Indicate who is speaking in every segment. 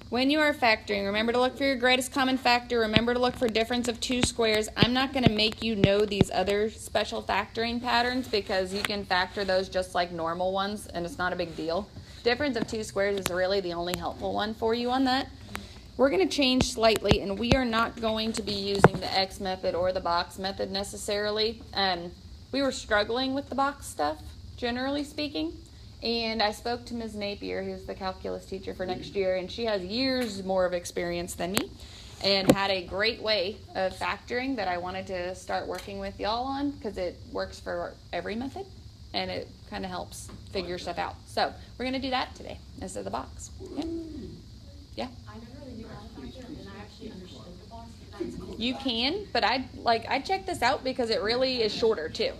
Speaker 1: When you are factoring, remember to look for your greatest common factor. Remember to look for difference of two squares. I'm not going to make you know these other special factoring patterns because you can factor those just like normal ones and it's not a big deal. Difference of two squares is really the only helpful one for you on that. We're going to change slightly, and we are not going to be using the X method or the box method necessarily. We were struggling with the box stuff, generally speaking. And I spoke to Ms. Napier, who's the calculus teacher for next year, and she has years more of experience than me and had a great way of factoring that I wanted to start working with y'all on because it works for every method and it kind of helps figure stuff out. So we're going to do that today instead of the box. Okay? Yeah?
Speaker 2: I never really knew how to factor, and I actually understood the box. That's cool.
Speaker 1: You can, but I checked this out because it really is shorter too.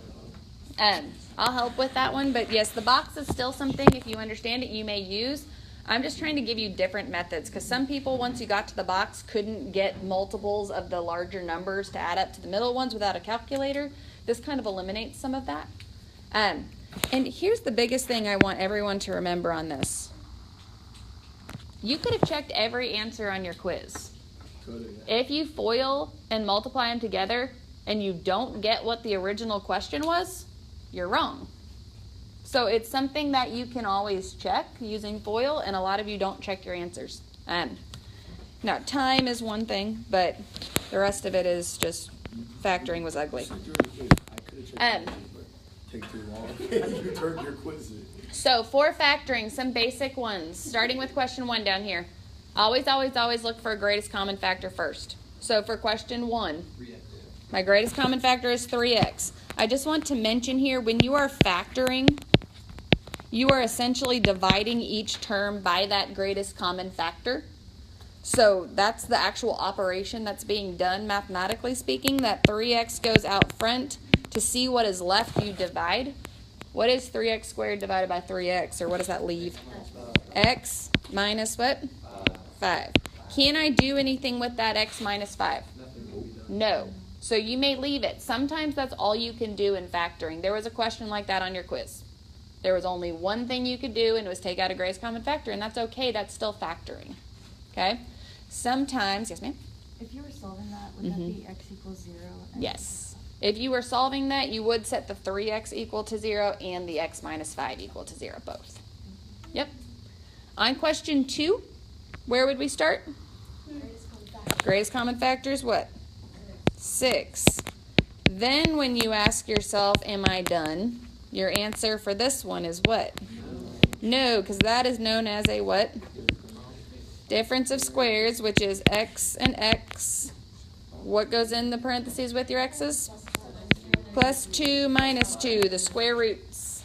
Speaker 1: I'll help with that one, but yes, the box is still something, if you understand it, you may use. I'm just trying to give you different methods because some people, once you got to the box, couldn't get multiples of the larger numbers to add up to the middle ones without a calculator. This kind of eliminates some of that. And here's the biggest thing I want everyone to remember on this. You could have checked every answer on your quiz. If you FOIL and multiply them together and you don't get what the original question was, you're wrong. So it's something that you can always check using FOIL, and a lot of you don't check your answers. Now, time is one thing, but the rest of it is just factoring was ugly.
Speaker 3: Take too long. You turned your quiz in.
Speaker 1: So for factoring, some basic ones, starting with question 1 down here. Always, always, always look for a greatest common factor first. So for question 1, my greatest common factor is 3x. I just want to mention here, when you are factoring, you are essentially dividing each term by that greatest common factor. So that's the actual operation that's being done, mathematically speaking. That 3x goes out front. To see what is left, you divide. What is 3x squared divided by 3x, or what does that leave? X minus what? 5. Can I do anything with that x minus 5? No. So you may leave it. Sometimes that's all you can do in factoring. There was a question like that on your quiz. There was only one thing you could do, and it was take out a greatest common factor, and that's okay. That's still factoring. Okay? Sometimes, yes, ma'am?
Speaker 2: If you were solving that, would that be x equals 0?
Speaker 1: Yes. If you were solving that, you would set the 3x equal to 0 and the x minus 5 equal to 0, both. Yep. On question 2, where would we start? Greatest common factor is what? 6. Then when you ask yourself, am I done? Your answer for this one is what? No, because that is known as a what? Difference of squares, which is x and x. What goes in the parentheses with your x's? Plus 2 minus 2, the square roots.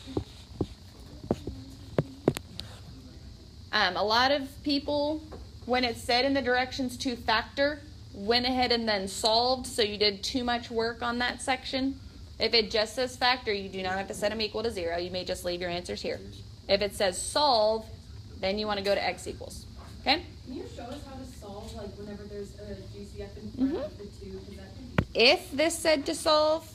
Speaker 1: A lot of people, when it said in the directions to factor, went ahead and then solved, so you did too much work on that section. If it just says factor, you do not have to set them equal to 0. You may just leave your answers here. If it says solve, then you want to go to x equals. Okay?
Speaker 2: Can you show us how to solve, like, whenever there's a GCF in front of the 2?
Speaker 1: If this said to solve,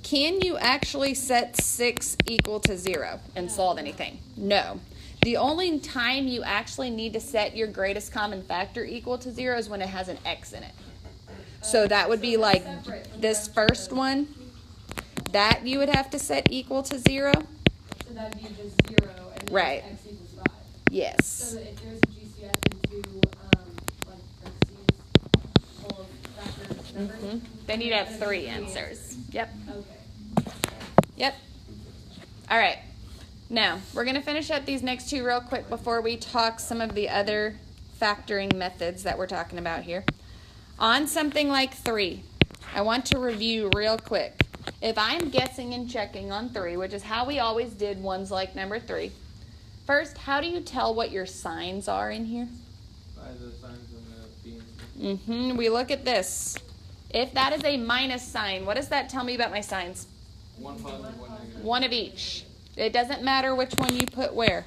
Speaker 1: can you actually set 6 equal to 0 and solve anything? No. The only time you actually need to set your greatest common factor equal to 0 is when it has an x in it. So that would be like this first one. That you would have to set equal to 0.
Speaker 2: So that would be just 0 and then
Speaker 1: right.
Speaker 2: X equals 5.
Speaker 1: Yes.
Speaker 2: So if there's a GCF into like parentheses full of factor numbers,
Speaker 1: then you'd have 3 answers. Yep.
Speaker 2: Okay.
Speaker 1: Yep. All right. Now, we're going to finish up these next 2 real quick before we talk some of the other factoring methods that we're talking about here. On something like 3, I want to review real quick. If I'm guessing and checking on 3, which is how we always did ones like number 3, first, how do you tell what your signs are in here?
Speaker 4: By the signs on the beans.
Speaker 1: We look at this. If that is a minus sign, what does that tell me about my signs?
Speaker 4: One positive, one negative.
Speaker 1: One of each. It doesn't matter which one you put where.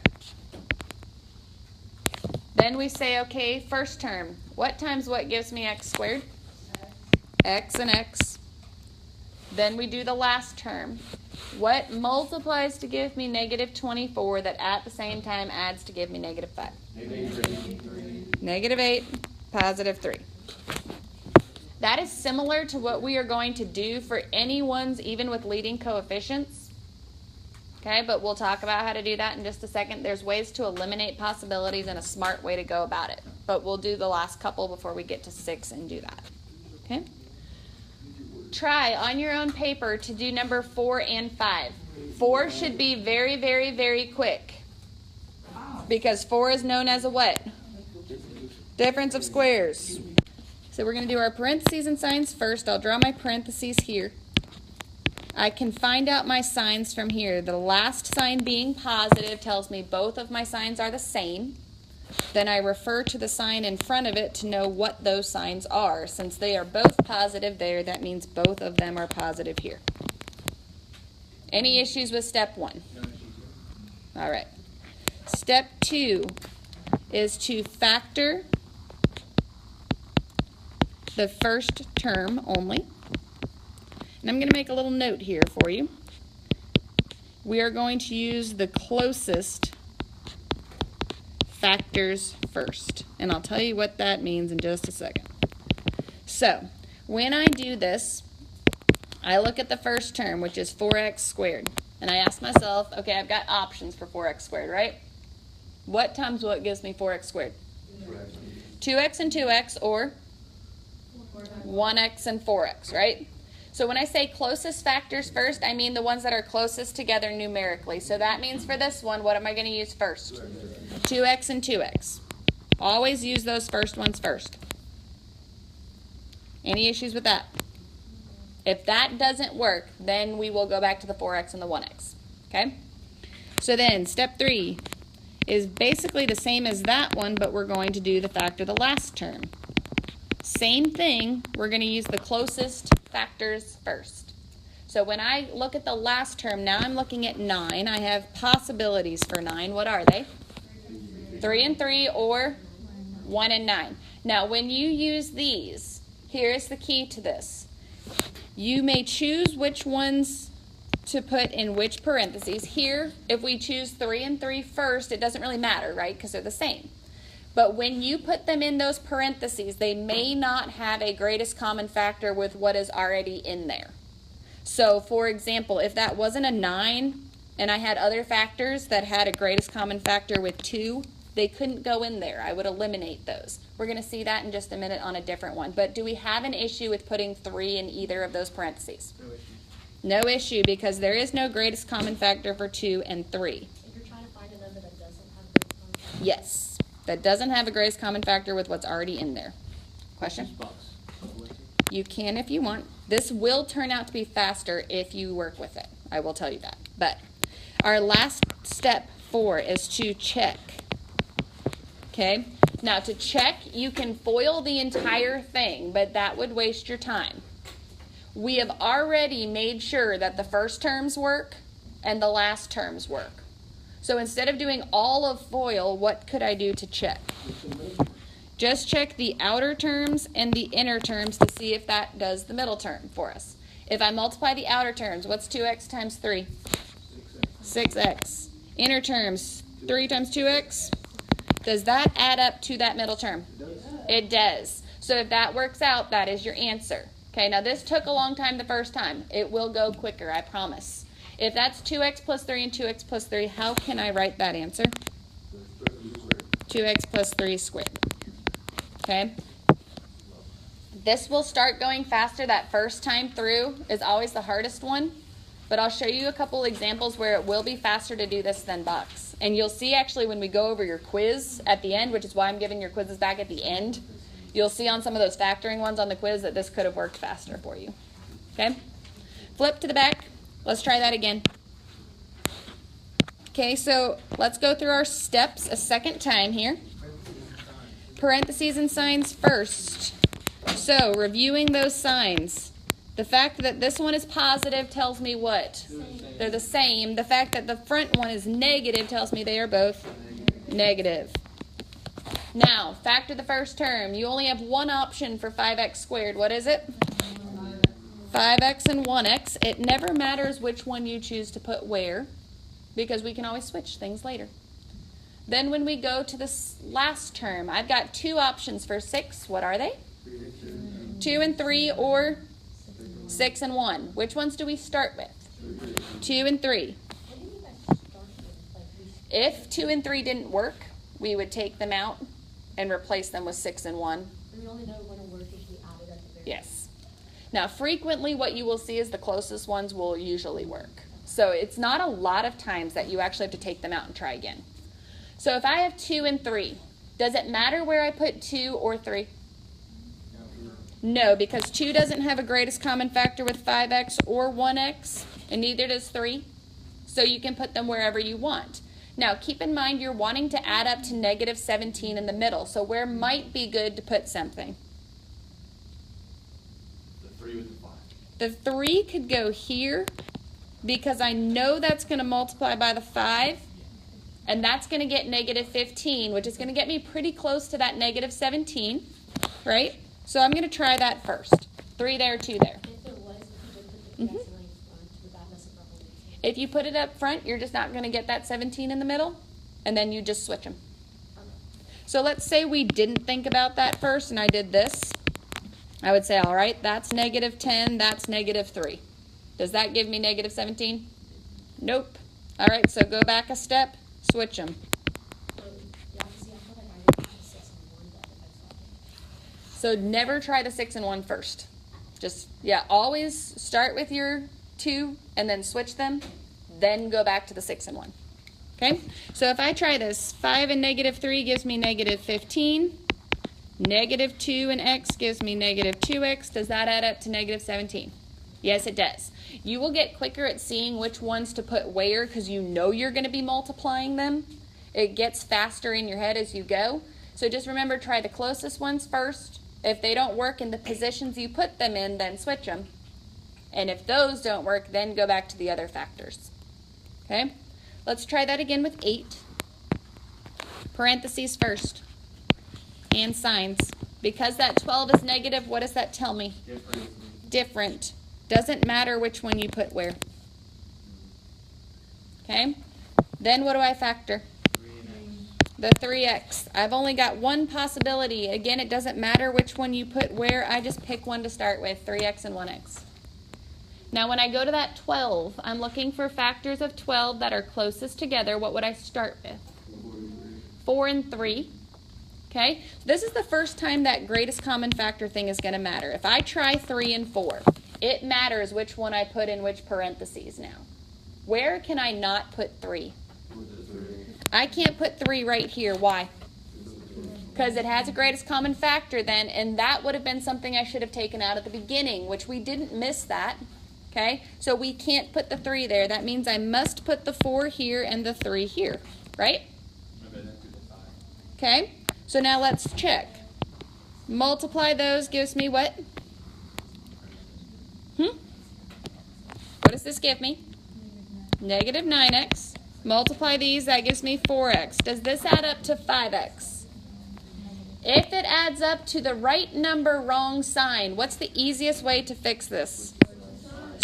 Speaker 1: Then we say, okay, first term. What times what gives me x squared? X and x. Then we do the last term. What multiplies to give me negative 24 that at the same time adds to give me negative 5?
Speaker 3: Negative 3.
Speaker 1: -8, +3. That is similar to what we are going to do for any ones even with leading coefficients. Okay, but we'll talk about how to do that in just a second. There's ways to eliminate possibilities and a smart way to go about it. But we'll do the last couple before we get to 6 and do that. Okay? Try on your own paper to do number 4 and 5. 4 should be very, very, very quick. Because 4 is known as a what? Difference of squares. So we're going to do our parentheses and signs first. I'll draw my parentheses here. I can find out my signs from here. The last sign being positive tells me both of my signs are the same. Then I refer to the sign in front of it to know what those signs are. Since they are both positive there, that means both of them are positive here. Any issues with step 1? All right. Step 2 is to factor the first term only. And I'm going to make a little note here for you. We are going to use the closest factors first. And I'll tell you what that means in just a second. So, when I do this, I look at the first term, which is 4x squared. And I ask myself, okay, I've got options for 4x squared, right? What times what gives me 4x squared? 2x and 2x, or 1x and 4x, right? So when I say closest factors first, I mean the ones that are closest together numerically. So that means for this one, what am I going to use first? 2x and 2x. Always use those first ones first. Any issues with that? If that doesn't work, then we will go back to the 4x and the 1x. Okay? So then, step 3 is basically the same as that one, but we're going to do the factor the last term. Same thing, we're going to use the closest factors first. So when I look at the last term, now I'm looking at 9. I have possibilities for 9. What are they? 3 and 3, or 1 and 9. Now when you use these, here's the key to this. You may choose which ones to put in which parentheses. Here, if we choose 3 and 3 first, it doesn't really matter, right? Because they're the same. But when you put them in those parentheses, they may not have a greatest common factor with what is already in there. So, for example, if that wasn't a 9 and I had other factors that had a greatest common factor with 2, they couldn't go in there. I would eliminate those. We're going to see that in just a minute on a different one. But do we have an issue with putting 3 in either of those parentheses?
Speaker 4: No issue.
Speaker 1: No issue, because there is no greatest common factor for 2 and 3.
Speaker 2: If you're trying to find a number that doesn't have a great common
Speaker 1: Yes. That doesn't have a greatest common factor with what's already in there. Question? You can if you want. This will turn out to be faster if you work with it. I will tell you that. But our last step 4 is to check. Okay? Now to check, you can FOIL the entire thing, but that would waste your time. We have already made sure that the first terms work and the last terms work. So instead of doing all of FOIL, what could I do to check? Just check the outer terms and the inner terms to see if that does the middle term for us. If I multiply the outer terms, what's 2x times 3? 6x. Inner terms, 3 times 2x. Does that add up to that middle term? It does. So if that works out, that is your answer. Okay, now this took a long time the first time. It will go quicker, I promise. If that's 2x plus 3 and 2x plus 3, how can I write that answer? 2x plus 3 squared. Okay? This will start going faster. That first time through is always the hardest one. But I'll show you a couple examples where it will be faster to do this than box. And you'll see actually when we go over your quiz at the end, which is why I'm giving your quizzes back at the end, you'll see on some of those factoring ones on the quiz that this could have worked faster for you. Okay? Flip to the back. Let's try that again. Okay, so let's go through our steps a second time here. Parentheses and signs first. So, reviewing those signs. The fact that this one is positive tells me what? They're the same. The fact that the front one is negative tells me they are both negative. Now, factor the first term. You only have one option for 5x squared. What is it? 5x and 1x. It never matters which one you choose to put where, because we can always switch things later. Then when we go to this last term, I've got two options for 6. What are they? 2 and 3 or 6 and 1. Which ones do we start with? 2 and 3. If 2 and 3 didn't work, we would take them out and replace them with 6 and 1.
Speaker 2: We only know when it works if we add it at the very
Speaker 1: Yes. Now, frequently what you will see is the closest ones will usually work. So it's not a lot of times that you actually have to take them out and try again. So if I have 2 and 3, does it matter where I put 2 or 3? No, because 2 doesn't have a greatest common factor with 5x or 1x, and neither does 3. So you can put them wherever you want. Now, keep in mind you're wanting to add up to negative 17 in the middle. So where might be good to put something?
Speaker 3: The 3 with the 5.
Speaker 1: The 3 could go here because I know that's going to multiply by the 5, and that's going to get negative 15, which is going to get me pretty close to that negative 17, right? So I'm going to try that first. 3 there, 2 there.
Speaker 2: If it was, if you just put the x in front, would that mess up the whole thing?
Speaker 1: If you put it up front, you're just not going to get that 17 in the middle, and then you just switch them. So let's say we didn't think about that first, and I did this. I would say, all right, that's negative 10, that's negative 3. Does that give me negative 17? Nope. All right, so go back a step, switch them.
Speaker 2: Yeah, see, I feel like I would put the 6 and 1, but if I saw it.
Speaker 1: So never try the 6 and 1 first. Just, yeah, always start with your 2 and then switch them, then go back to the 6 and 1. Okay? So if I try this, 5 and negative 3 gives me negative 15. Negative 2 and x gives me negative 2x. Does that add up to negative 17? Yes, it does. You will get quicker at seeing which ones to put where because you know you're going to be multiplying them. It gets faster in your head as you go. So just remember, try the closest ones first. If they don't work in the positions you put them in, then switch them. And if those don't work, then go back to the other factors. Okay? Let's try that again with 8. Parentheses first. And signs. Because that 12 is negative, what does that tell me? Different. Doesn't matter which one you put where. Okay? Then what do I factor? The 3x. I've only got one possibility. Again, it doesn't matter which one you put where. I just pick one to start with, 3x and 1x. Now, when I go to that 12, I'm looking for factors of 12 that are closest together. What would I start with? 4 and 3. Okay? This is the first time that greatest common factor thing is going to matter. If I try 3 and 4, it matters which one I put in which parentheses now. Where can I not put 3? I can't put 3 right here. Why? Because it has a greatest common factor then, and that would have been something I should have taken out at the beginning, which we didn't miss that. Okay? So we can't put the 3 there. That means I must put the 4 here and the 3 here. Right? Okay? So now let's check. Multiply those gives me what? What does this give me? Negative 9x. Multiply these, that gives me 4x. Does this add up to 5x? If it adds up to the right number, wrong sign, what's the easiest way to fix this?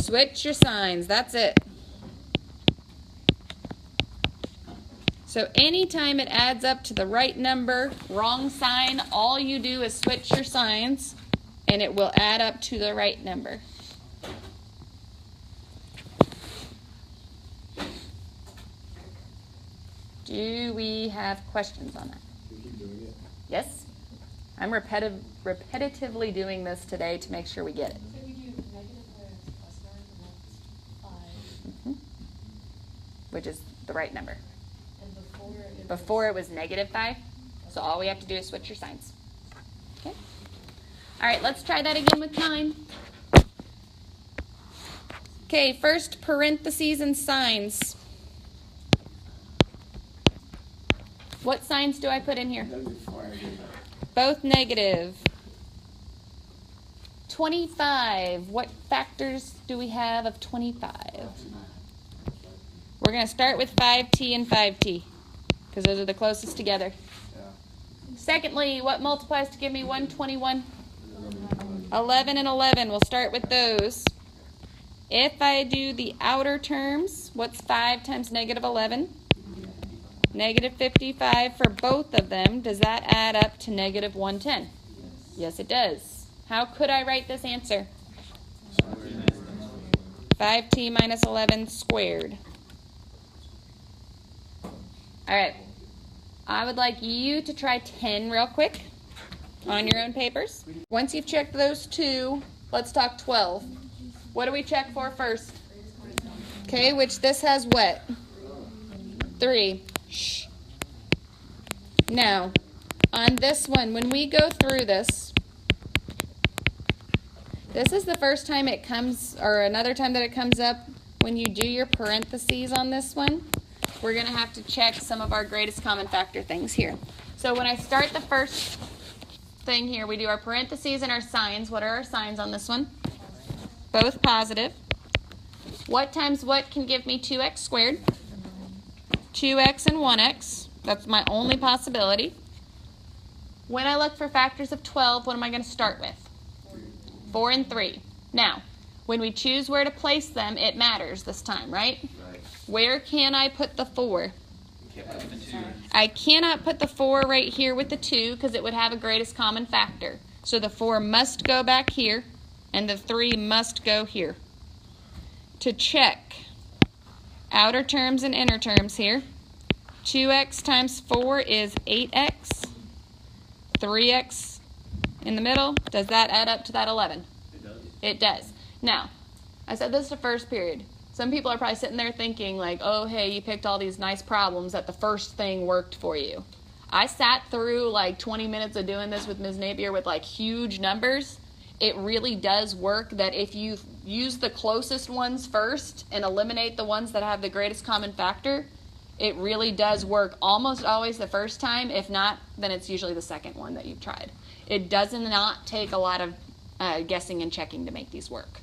Speaker 1: Switch your signs. That's it. So anytime it adds up to the right number, wrong sign, all you do is switch your signs, and it will add up to the right number. Do we have questions on that?
Speaker 3: We keep doing it.
Speaker 1: Yes? I'm repetitively doing this today to make sure we get it.
Speaker 2: So we do negative 5x plus 9, and that's 5.
Speaker 1: Which is the right number.
Speaker 2: And
Speaker 1: Before it was negative 5, so all we have to do is switch your signs. Okay? All right, let's try that again with 9. Okay, first parentheses and signs. What signs do I put in here? Both negative. 25. What factors do we have of 25? We're going to start with 5t and 5t because those are the closest together. Secondly, what multiplies to give me 121? 11 and 11. We'll start with those. If I do the outer terms, what's 5 times negative 11? Negative 55 for both of them. Does that add up to negative 110? Yes, it does. How could I write this answer? 5t minus 11 squared. All right. I would like you to try 10 real quick on your own papers. Once you've checked those two, let's talk 12. What do we check for first? Okay, which this has what? 3. Shh. Now, on this one, when we go through this is the first time it comes, or another time that it comes up when you do your parentheses on this one. We're going to have to check some of our greatest common factor things here. So when I start the first thing here, we do our parentheses and our signs. What are our signs on this one? Both positive. What times what can give me 2x squared? 2x and 1x. That's my only possibility. When I look for factors of 12, what am I going to start with? 4 and 3. Now, when we choose where to place them, it matters this time, right?
Speaker 3: Right.
Speaker 1: Where can I put the 4?
Speaker 3: Can't put the 2.
Speaker 1: I cannot put the 4 right here with the 2 because it would have a greatest common factor. So the 4 must go back here, and the 3 must go here. To check outer terms and inner terms here, 2x times 4 is 8x. 3x in the middle, does that add up to that 11?
Speaker 3: It does.
Speaker 1: It does. Now, I said this the first period. Some people are probably sitting there thinking like, oh, hey, you picked all these nice problems that the first thing worked for you. I sat through like 20 minutes of doing this with Ms. Napier with like huge numbers. It really does work that if you use the closest ones first and eliminate the ones that have the greatest common factor, it really does work almost always the first time. If not, then it's usually the second one that you've tried. It does not take a lot of guessing and checking to make these work.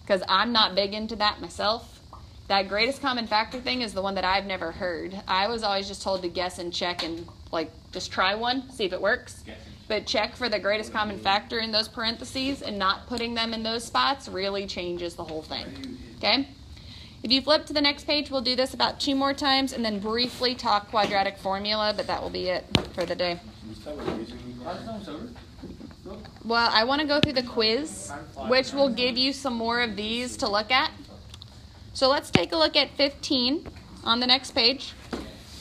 Speaker 1: Because I'm not big into that myself. That greatest common factor thing is the one that I've never heard. I was always just told to guess and check and like just try one, see if it works. But check for the greatest common factor in those parentheses, and not putting them in those spots really changes the whole thing. Okay? If you flip to the next page, we'll do this about 2 more times and then briefly talk quadratic formula, but that will be it for the day. Well, I want to go through the quiz, which will give you some more of these to look at. So let's take a look at 15 on the next page.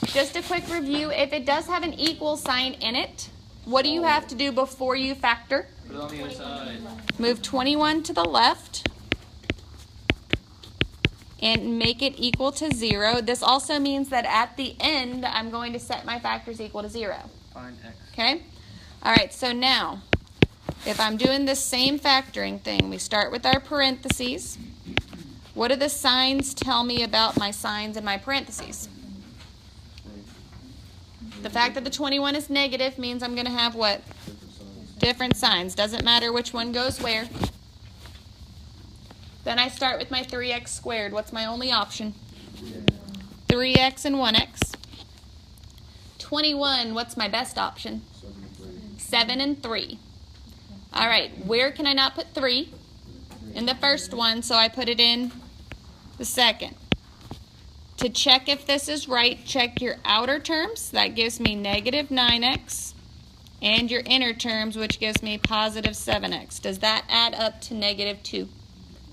Speaker 1: Just a quick review. If it does have an equal sign in it, what do you have to do before you factor?
Speaker 4: Put it on the other side.
Speaker 1: Move 21 to the left and make it equal to 0. This also means that at the end, I'm going to set my factors equal to 0.
Speaker 4: Find x.
Speaker 1: Okay? All right, so now, if I'm doing this same factoring thing, we start with our parentheses. What do the signs tell me about my signs and my parentheses? The fact that the 21 is negative means I'm going to have what? Different signs. Doesn't matter which one goes where. Then I start with my 3x squared. What's my only option? 3x and 1x. 21, what's my best option? 7 and 3. All right, where can I not put 3? In the first one, so I put it in the second. To check if this is right, check your outer terms. That gives me negative 9x. And your inner terms, which gives me positive 7x. Does that add up to negative 2?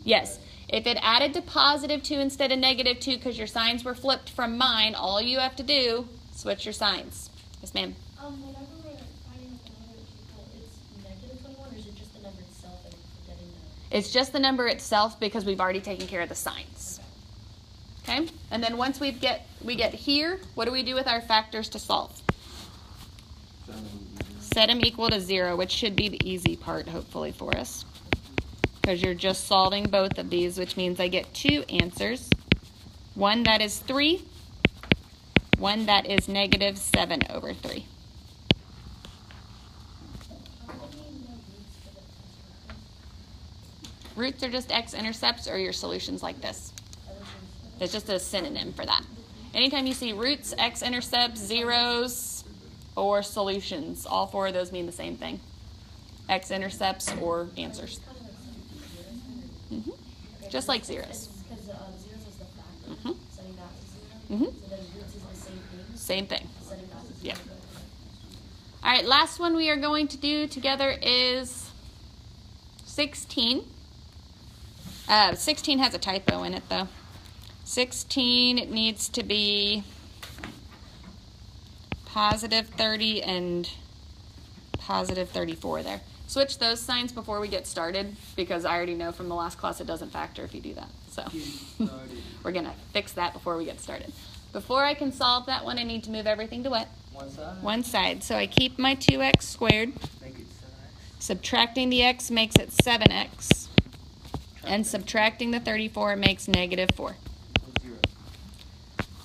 Speaker 1: Yes. If it added to positive 2 instead of negative 2 because your signs were flipped from mine, all you have to do, switch your signs. Yes, ma'am.
Speaker 5: Whenever we're finding out the number equal, it's negative 21, or is it just the number itself and forgetting that?
Speaker 1: It's just the number itself because we've already taken care of the signs. Okay? And then once we get here, what do we do with our factors to solve? Set them equal to 0, which should be the easy part, hopefully, for us. Because you're just solving both of these, which means I get 2 answers. One that is 3, one that is negative 7 over 3. Roots are just x-intercepts or your solutions like this. It's just a synonym for that. Anytime you see roots, x-intercepts, zeros, or solutions, all 4 of those mean the same thing. X-intercepts or answers. Just like zeros.
Speaker 5: Because zeros is the factor,
Speaker 1: Mhm.
Speaker 5: setting that to 0.
Speaker 1: Mhm.
Speaker 5: So then roots is the same thing.
Speaker 1: Same thing.
Speaker 5: setting values.
Speaker 1: Yeah. All right, last one we are going to do together is 16. 16 has a typo in it, though. 16, it needs to be positive 30 and positive 34 there. Switch those signs before we get started, because I already know from the last class it doesn't factor if you do that. So we're going to fix that before we get started. Before I can solve that one, I need to move everything to what?
Speaker 4: One side.
Speaker 1: One side. So I keep my 2x squared.
Speaker 4: Make it 7x.
Speaker 1: Subtracting the x makes it 7x. And subtracting the 34 makes negative 4.
Speaker 4: 0.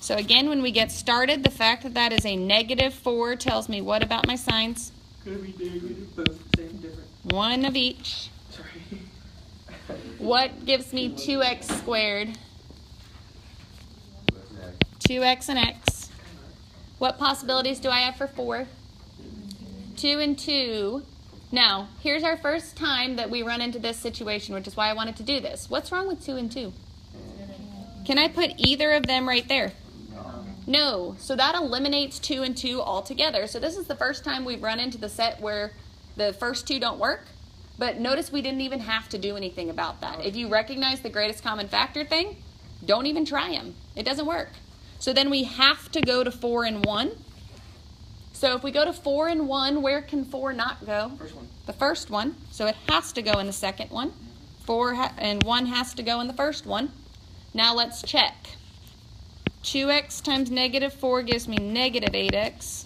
Speaker 1: So again, when we get started, the fact that that is a negative 4 tells me what about my signs?
Speaker 4: Could be negative, both same, different.
Speaker 1: One of each.
Speaker 4: Sorry.
Speaker 1: What gives me 2x squared? 2x and x. What possibilities do I have for 4? 2 and 2. Now, here's our first time that we run into this situation, which is why I wanted to do this. What's wrong with 2 and 2? Can I put either of them right there? No. So that eliminates 2 and 2 altogether. So this is the first time we've run into the set where the first two don't work. But notice we didn't even have to do anything about that. If you recognize the greatest common factor thing, don't even try them. It doesn't work. So then we have to go to 4 and 1. So if we go to 4 and 1, where can 4 not go?
Speaker 4: First one.
Speaker 1: The first one. So it has to go in the second one. 4 and 1 has to go in the first one. Now let's check. 2x times negative 4 gives me negative 8x.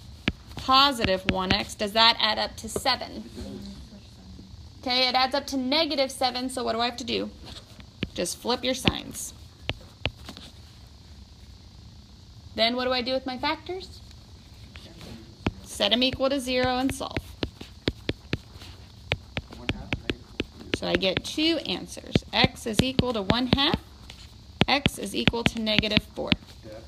Speaker 1: Positive 1x. Does that add up to 7? Okay, it adds up to negative 7, so what do I have to do? Just flip your signs. Then what do I do with my factors? Set them equal to 0 and solve.
Speaker 4: 1/2 negative.
Speaker 1: So I get two answers. X is equal to 1/2. X is equal to negative 4.
Speaker 3: Yeah.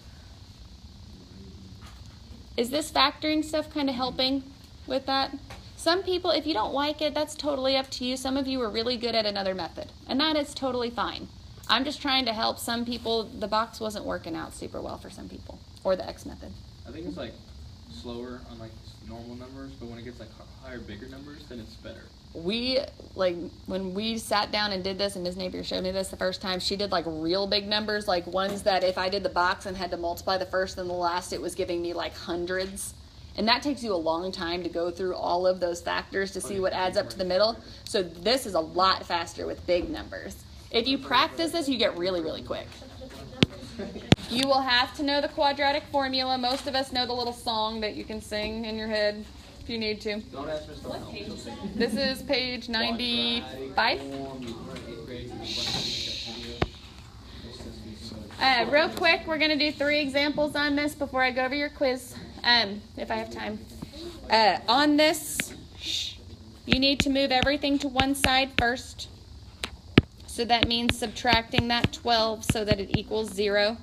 Speaker 1: Is this factoring stuff kind of helping with that? Some people, if you don't like it, that's totally up to you. Some of you are really good at another method, and that is totally fine. I'm just trying to help some people. The box wasn't working out super well for some people, or the X method.
Speaker 4: I think it's like slower on like normal numbers, but when it gets like higher, bigger numbers, then it's better.
Speaker 1: We, like, when we sat down and did this, and Ms. Napier showed me this the first time, she did like real big numbers, like ones that if I did the box and had to multiply the first and the last, it was giving me like hundreds. And that takes you a long time to go through all of those factors to see what adds up to the middle. So this is a lot faster with big numbers. If you practice this, you get really, really quick. You will have to know the quadratic formula. Most of us know the little song that you can sing in your head if you need to.
Speaker 4: Don't ask Mr. Helm.
Speaker 1: This is page 95. Real quick, we're going to do 3 examples on this before I go over your quiz, if I have time. On this, you need to move everything to one side first. So that means subtracting that 12 so that it equals 0.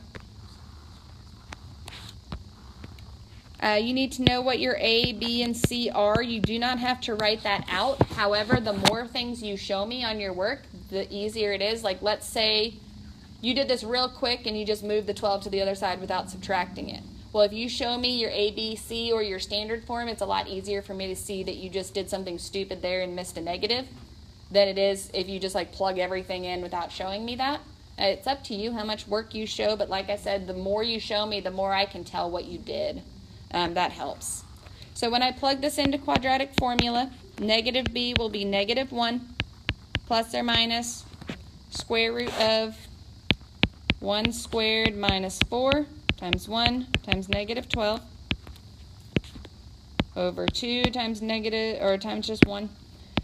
Speaker 1: You need to know what your A, B, and C are. You do not have to write that out. However, the more things you show me on your work, the easier it is. Like, let's say you did this real quick and you just moved the 12 to the other side without subtracting it. Well, if you show me your A, B, C, or your standard form, it's a lot easier for me to see that you just did something stupid there and missed a negative than it is if you just like plug everything in without showing me that. It's up to you how much work you show, but like I said, the more you show me, the more I can tell what you did. That helps. So when I plug this into quadratic formula, negative b will be negative 1 plus or minus square root of 1 squared minus 4 times 1 times negative 12 over 2 times negative, or times just 1.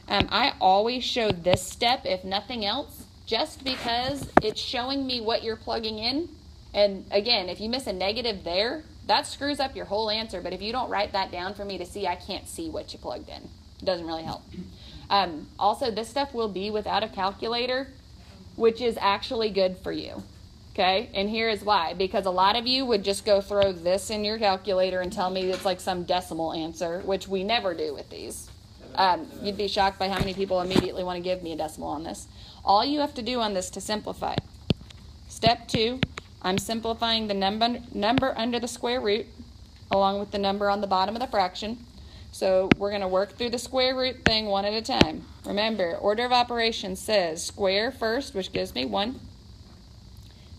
Speaker 1: I always show this step, if nothing else, just because it's showing me what you're plugging in. And again, if you miss a negative there, that screws up your whole answer. But if you don't write that down for me to see, I can't see what you plugged in. It doesn't really help. Also, this stuff will be without a calculator, which is actually good for you. Okay? And here is why. Because a lot of you would just go throw this in your calculator and tell me it's like some decimal answer, which we never do with these. You'd be shocked by how many people immediately want to give me a decimal on this. All you have to do on this to simplify. Step 2, I'm simplifying the number under the square root. along with the number on the bottom of the fraction. So we're going to work through the square root thing one at a time. Remember, order of operations says square first, which gives me 1.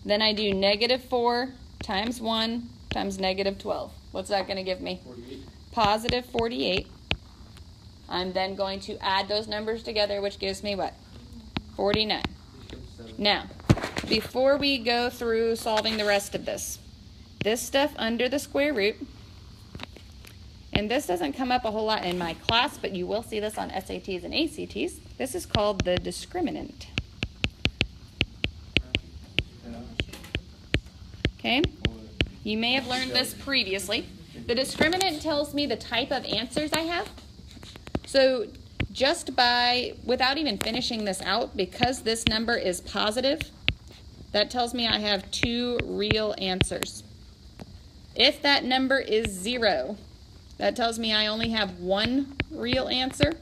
Speaker 1: Then I do -4 times 1 times -12. What's that going to give me?
Speaker 3: 48.
Speaker 1: Positive 48. I'm then going to add those numbers together, which gives me what? 49. Now, before we go through solving the rest of this stuff under the square root, and this doesn't come up a whole lot in my class, but you will see this on SATs and ACTs. This is called the discriminant. Okay? You may have learned this previously. The discriminant tells me the type of answers I have. So just by, without even finishing this out, because this number is positive, that tells me I have 2 real answers. If that number is 0, that tells me I only have 1 real answer.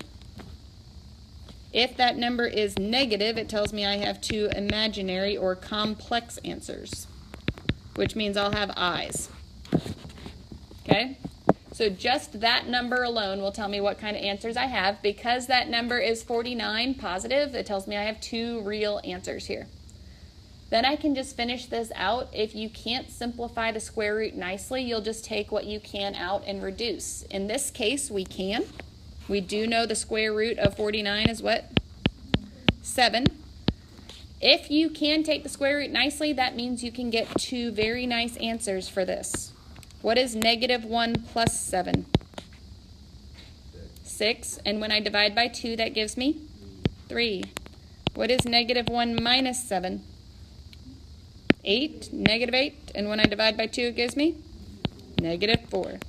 Speaker 1: If that number is negative, it tells me I have 2 imaginary or complex answers, which means I'll have I's. Okay? So just that number alone will tell me what kind of answers I have. Because that number is 49 positive, it tells me I have 2 real answers here. Then I can just finish this out. If you can't simplify the square root nicely, you'll just take what you can out and reduce. In this case, we can. We do know the square root of 49 is what? 7. If you can take the square root nicely, that means you can get 2 very nice answers for this. What is -1 plus 7? 6. And when I divide by 2, that gives me 3. What is -1 minus 7? 8. -8. And when I divide by 2, it gives me -4.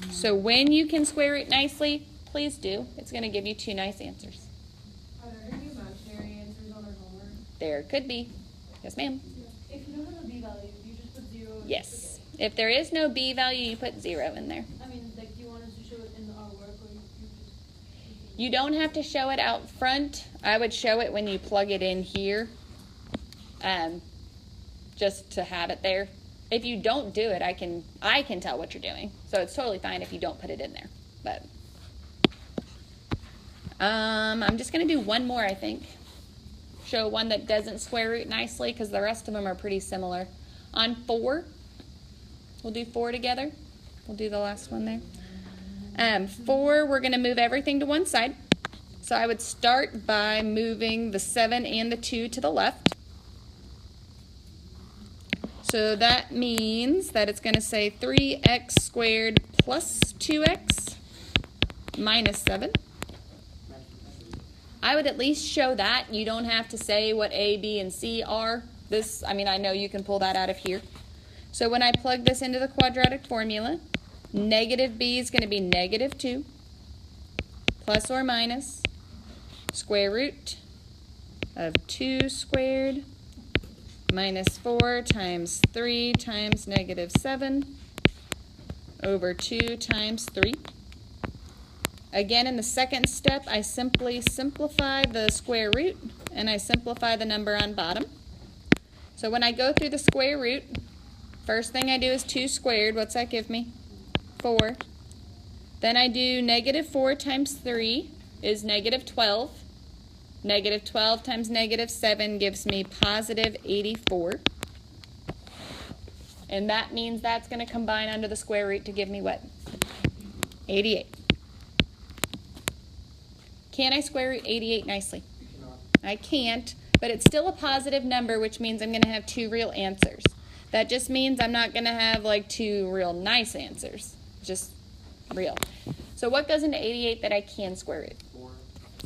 Speaker 1: So when you can square root nicely, please do. It's going to give you 2 nice answers.
Speaker 2: Are there any imaginary answers on our homework?
Speaker 1: There could be. Yes, ma'am.
Speaker 5: If you don't have a b value, you just put 0. And
Speaker 1: Yes. If there is no b value, you put 0 in there.
Speaker 5: I mean, like, do you want us to show it in our work, or you just?
Speaker 1: You don't have to show it out front. I would show it when you plug it in here, just to have it there. If you don't do it, I can tell what you're doing. So it's totally fine if you don't put it in there. But I'm just going to do one more, I think. Show one that doesn't square root nicely, because the rest of them are pretty similar. On 4, we'll do 4 together. We'll do the last one there. 4, we're going to move everything to one side. So I would start by moving the 7 and the 2 to the left. So that means that it's going to say 3x squared plus 2x minus 7. I would at least show that. You don't have to say what A, B, and C are. I know you can pull that out of here. So when I plug this into the quadratic formula, negative b is going to be -2 plus or minus square root of 2 squared minus 4 times 3 times -7 over 2 times 3. Again, in the second step, I simply simplify the square root, and I simplify the number on bottom. So when I go through the square root, first thing I do is 2 squared. What's that give me? 4. Then I do -4 times 3 is -12. -12 times -7 gives me positive 84. And that means that's going to combine under the square root to give me what? 88. Can I square root 88 nicely? I can't, but it's still a positive number, which means I'm going to have 2 real answers. That just means I'm not going to have like 2 real nice answers, just real. So what goes into 88 that I can square root?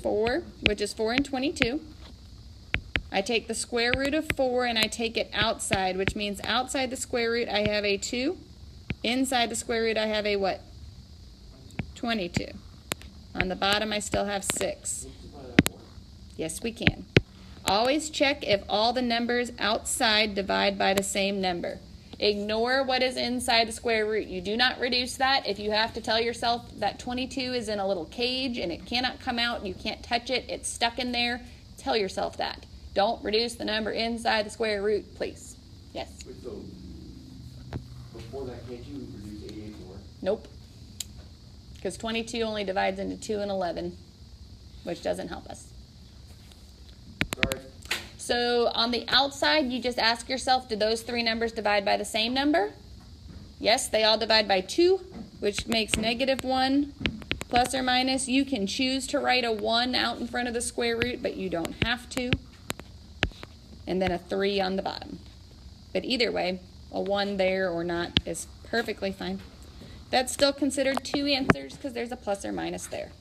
Speaker 1: 4, which is 4 and 22. I take the square root of 4 and I take it outside, which means outside the square root I have a 2. Inside the square root I have a what? 22. On the bottom I still have 6. Yes, we can. Always check if all the numbers outside divide by the same number. Ignore what is inside the square root. You do not reduce that. If you have to tell yourself that 22 is in a little cage and it cannot come out, you can't touch it, it's stuck in there, tell yourself that. Don't reduce the number inside the square root, please. Yes?
Speaker 3: So, before that, can't you reduce 88
Speaker 1: Nope. Because 22 only divides into 2 and 11, which doesn't help us.
Speaker 3: Sorry.
Speaker 1: So on the outside, you just ask yourself, did those three numbers divide by the same number? Yes, they all divide by 2, which makes -1 plus or minus. You can choose to write a 1 out in front of the square root, but you don't have to. And then a 3 on the bottom. But either way, a 1 there or not is perfectly fine. That's still considered 2 answers because there's a plus or minus there.